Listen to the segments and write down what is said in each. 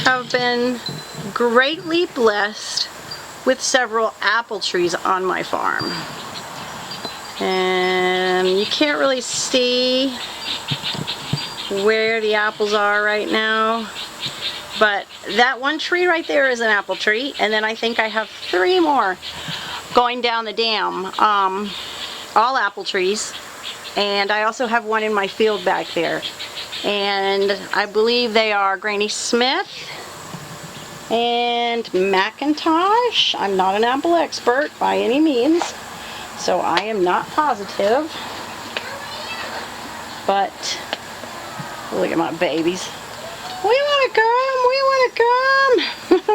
have been greatly blessed with several apple trees on my farm. And you can't really see where the apples are right now, but that one tree right there is an apple tree, and then I think I have 3 more going down the dam, all apple trees, and I also have one in my field back there, and I believe they are Granny Smith and McIntosh. I'm not an apple expert by any means, so I am not positive, but look at my babies. We want to come, we want to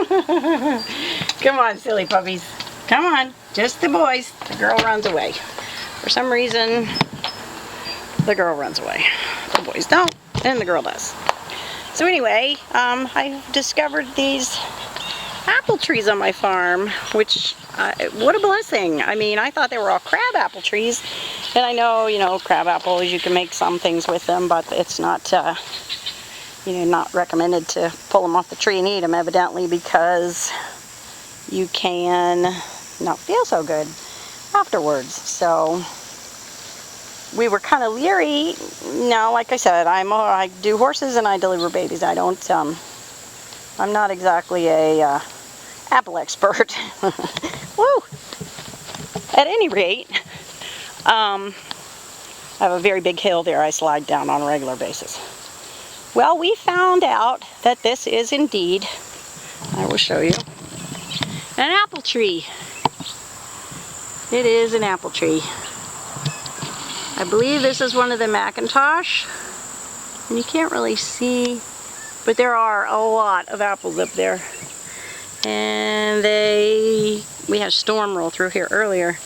come. Come on, silly puppies. Come on, just the boys. The girl runs away. For some reason, the girl runs away. The boys don't, and the girl does. So anyway, I discovered these apple trees on my farm, which, what a blessing. I mean, I thought they were all crab apple trees, and I know, you know, crab apples, you can make some things with them, but it's not, you know, not recommended to pull them off the tree and eat them, evidently, because you can not feel so good afterwards. So we were kind of leery. Now, like I said, I do horses and I deliver babies. I don't, I'm not exactly a apple expert. Woo! At any rate, I have a very big hill there I slide down on a regular basis. Well, we found out that this is indeed, I will show you, an apple tree. It is an apple tree. I believe this is one of the McIntosh, and you can't really see, but there are a lot of apples up there. And we had a storm roll through here earlier,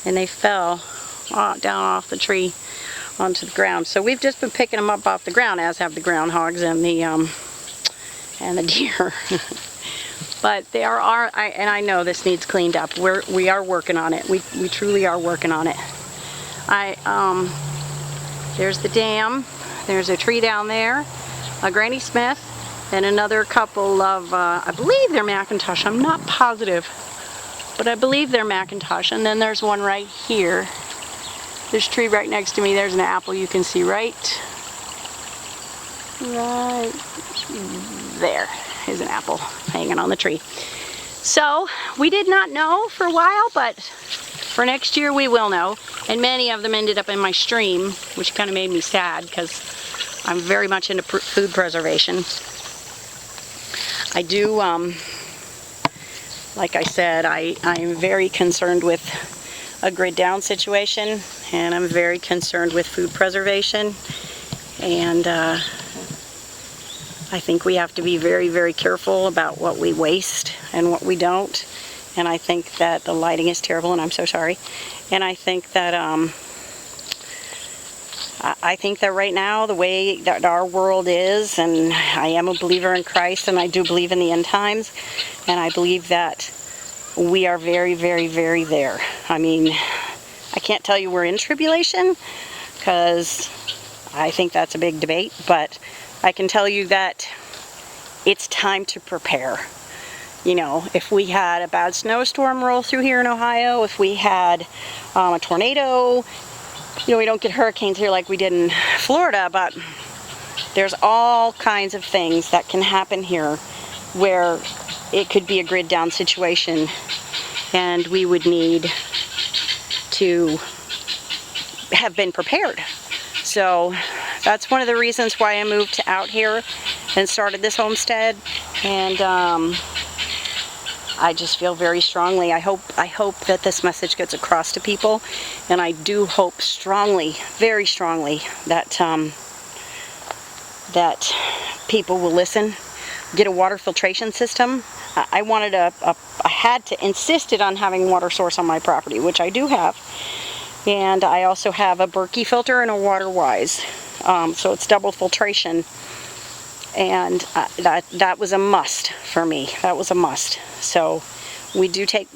and they fell down off the tree onto the ground. So we've just been picking them up off the ground, as have the groundhogs and the deer. But there are, and I know this needs cleaned up. We are working on it. We truly are working on it. There's the dam. There's a tree down there, a Granny Smith, and another couple of, I believe they're McIntosh. I'm not positive, but I believe they're McIntosh. And then there's one right here. This tree right next to me, there's an apple you can see right there is an apple hanging on the tree. So we did not know for a while, but for next year we will know. And many of them ended up in my stream, which kind of made me sad because I'm very much into food preservation. I do, like I said, I am very concerned with a grid down situation, and I'm very concerned with food preservation, and I think we have to be very, very careful about what we waste and what we don't. And I think that the lighting is terrible, and I'm so sorry. And I think that right now, the way that our world is, and I am a believer in Christ, and I do believe in the end times, and I believe that we are very, very, very there. I mean, I can't tell you we're in tribulation, because I think that's a big debate, but I can tell you that it's time to prepare. You know, if we had a bad snowstorm roll through here in Ohio, if we had a tornado, you know, we don't get hurricanes here like we did in Florida, but there's all kinds of things that can happen here where it could be a grid down situation, and we would need to have been prepared. So that's one of the reasons why I moved out here and started this homestead, and I just feel very strongly, I hope that this message gets across to people, and I do hope strongly, very strongly, that that people will listen, get a water filtration system. I wanted I had to insisted on having a water source on my property, which I do have, and I also have a Berkey filter and a WaterWise, so it's double filtration. And that was a must for me. That was a must. So we do take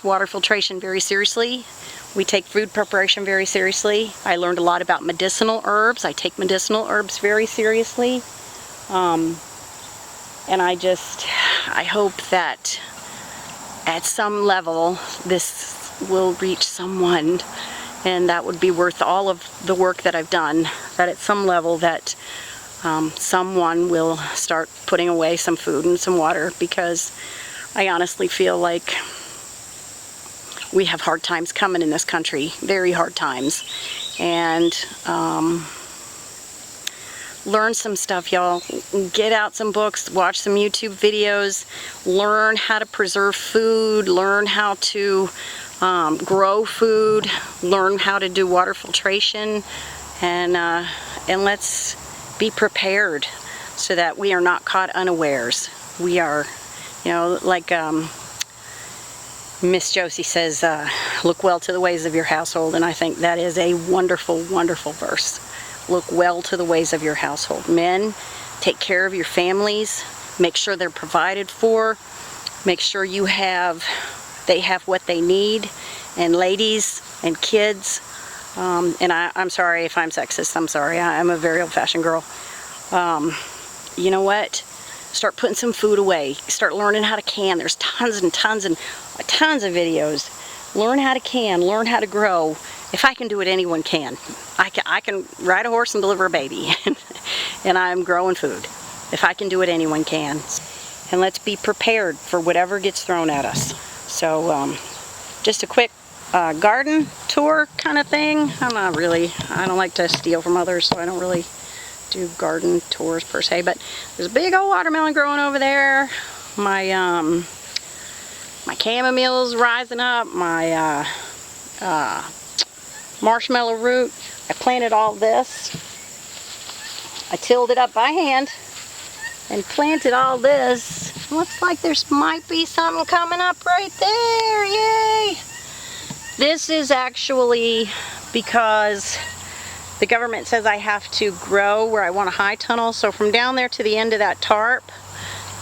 water filtration very seriously. We take food preparation very seriously. I learned a lot about medicinal herbs. I take medicinal herbs very seriously. And I hope that at some level this will reach someone, and that would be worth all of the work that I've done, that at some level that someone will start putting away some food and some water, because I honestly feel like we have hard times coming in this country, very hard times. And learn some stuff, y'all. Get out some books, watch some YouTube videos, learn how to preserve food, learn how to grow food, learn how to do water filtration, and let's be prepared so that we are not caught unawares. We are, you know, like Miss Josie says, look well to the ways of your household, and I think that is a wonderful, wonderful verse. Look well to the ways of your household. Men, take care of your families, make sure they're provided for, make sure they have what they need, and ladies and kids, and I'm sorry if I'm sexist, I'm sorry, I'm a very old-fashioned girl. You know what? Start putting some food away. Start learning how to can. There's tons and tons and tons of videos. Learn how to can, learn how to grow. If I can do it, anyone can. I can ride a horse and deliver a baby, and I'm growing food. If I can do it, anyone can. And let's be prepared for whatever gets thrown at us. So just a quick garden tour kind of thing. I don't like to steal from others, so I don't really do garden tours per se, but there's a big old watermelon growing over there. My chamomile's rising up. My marshmallow root. I planted all this. I tilled it up by hand and planted all this. Looks like there's might be something coming up right there. Yay! This is actually because the government says I have to grow where I want a high tunnel. So from down there to the end of that tarp,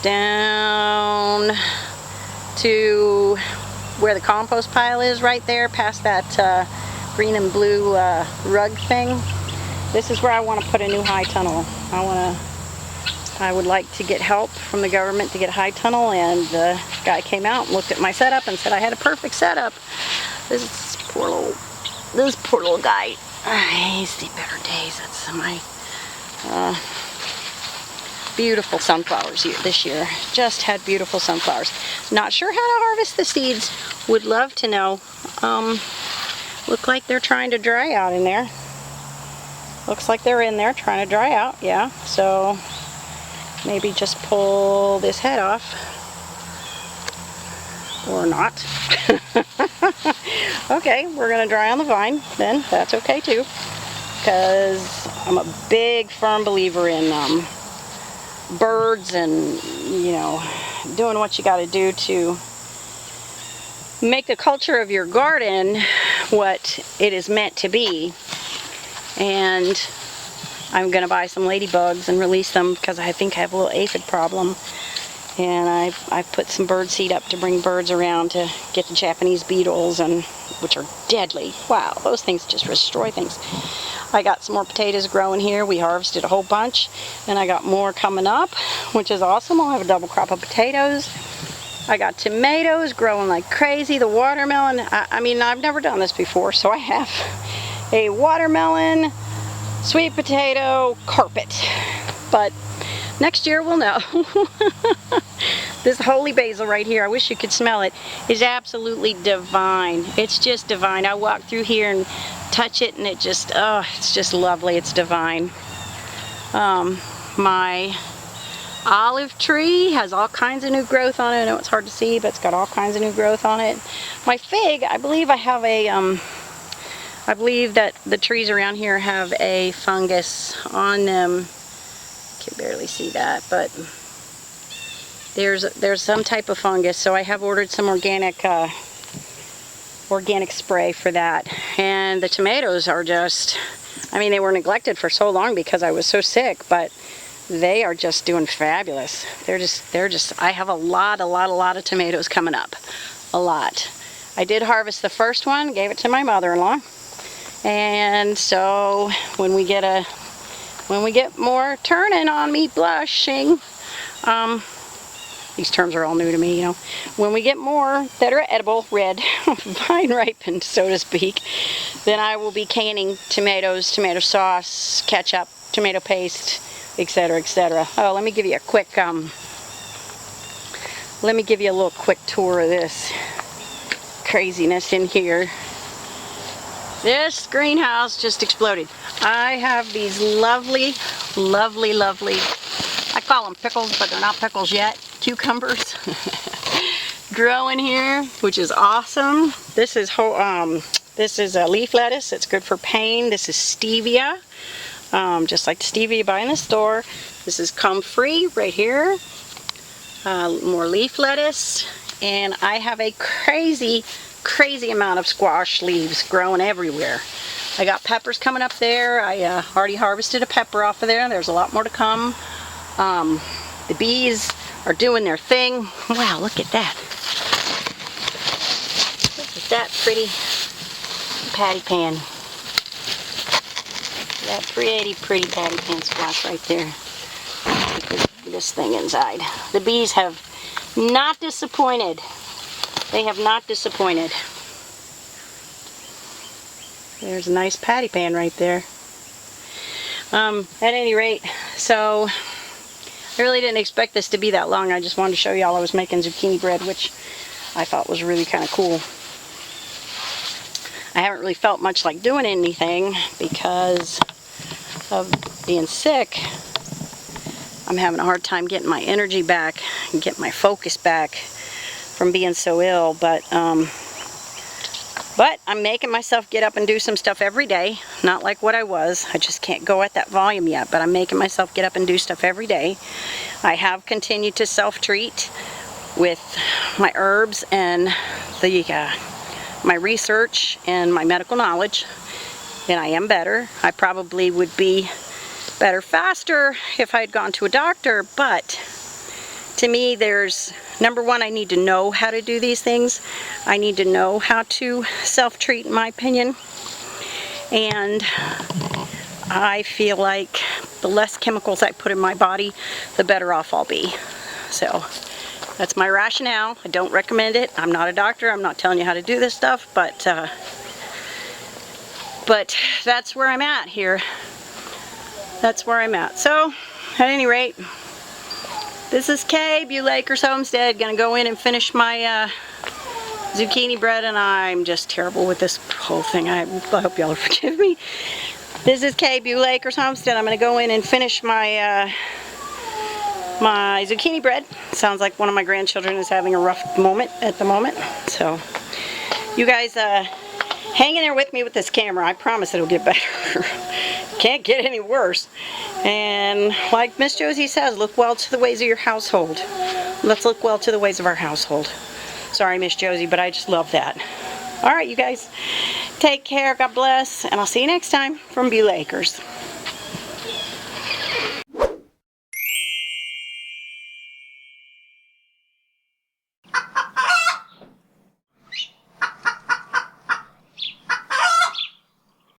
down to where the compost pile is right there, past that green and blue rug thing. This is where I want to put a new high tunnel. I would like to get help from the government to get a high tunnel, and the guy came out and looked at my setup and said I had a perfect setup. This poor little guy. He's seen better days. That's my beautiful sunflowers this year. Just had beautiful sunflowers. Not sure how to harvest the seeds. Would love to know. Look like they're trying to dry out in there. Looks like they're in there trying to dry out. Yeah, so maybe just pull this head off. Or not. Okay, we're going to dry on the vine then. That's okay too. Because I'm a big firm believer in birds and, you know, doing what you got to do to make the culture of your garden what it is meant to be. And I'm going to buy some ladybugs and release them because I think I have a little aphid problem. And I've put some bird seed up to bring birds around to get the Japanese beetles, and which are deadly. Wow, those things just destroy things. I got some more potatoes growing here. We harvested a whole bunch, and I got more coming up, which is awesome. I'll have a double crop of potatoes. I got tomatoes growing like crazy. The watermelon, I mean, I've never done this before, so I have a watermelon, sweet potato carpet. But next year we'll know. This holy basil right here, I wish you could smell it, is absolutely divine. It's just divine. I walk through here and touch it, and it just, oh, it's just lovely. It's divine. My olive tree has all kinds of new growth on it. I know it's hard to see, but it's got all kinds of new growth on it. My fig, I believe I have a, I believe that the trees around here have a fungus on them. Can barely see that, but there's some type of fungus, so I have ordered some organic spray for that. And the tomatoes are just, I mean, they were neglected for so long because I was so sick, but they are just doing fabulous. They're just I have a lot of tomatoes coming up. A lot. I did harvest the first one, gave it to my mother-in-law, and so when we get a when we get more turning on me, blushing, these terms are all new to me, you know. When we get more that are edible, red, vine ripened, so to speak, then I will be canning tomatoes, tomato sauce, ketchup, tomato paste, etc., etc. Oh, let me give you a quick, let me give you a little quick tour of this craziness in here. This greenhouse just exploded. I have these lovely, lovely, lovely, I call them pickles, but they're not pickles yet, cucumbers growing here, which is awesome. This is a leaf lettuce. It's good for pain. This is stevia, just like the stevia you buy in the store. This is comfrey right here. More leaf lettuce, and I have a crazy amount of squash leaves growing everywhere. I got peppers coming up there. I already harvested a pepper off of there. There's a lot more to come. The bees are doing their thing. Wow, look at that. Look at that pretty patty pan. That pretty patty pan squash right there. Put this thing inside. The bees have not disappointed. They have not disappointed. There's a nice patty pan right there. At any rate, so I really didn't expect this to be that long. I just wanted to show y'all I was making zucchini bread, which I thought was really kind of cool. I haven't really felt much like doing anything because of being sick. I'm having a hard time getting my energy back and getting my focus back from being so ill, but I'm making myself get up and do some stuff every day. Not like what I was. I just can't go at that volume yet, but I'm making myself get up and do stuff every day. I have continued to self-treat with my herbs and my research and my medical knowledge, and I am better. I probably would be better faster if I had gone to a doctor, but to me, there's, number one, I need to know how to do these things. I need to know how to self-treat, in my opinion. And I feel like the less chemicals I put in my body, the better off I'll be. So that's my rationale. I don't recommend it. I'm not a doctor. I'm not telling you how to do this stuff, but that's where I'm at here. That's where I'm at. So, at any rate, this is Kay, Beulah Homestead. Gonna go in and finish my zucchini bread, and I'm just terrible with this whole thing. I hope y'all will forgive me. This is Kay, Beulah Homestead. I'm gonna go in and finish my my zucchini bread. Sounds like one of my grandchildren is having a rough moment at the moment. So, you guys hang in there with me with this camera. I promise it'll get better. Can't get any worse. And like Miss Josie says, look well to the ways of your household. Let's look well to the ways of our household. Sorry, Miss Josie, but I just love that. All right, you guys, take care. God bless, and I'll see you next time from Beulah Acres.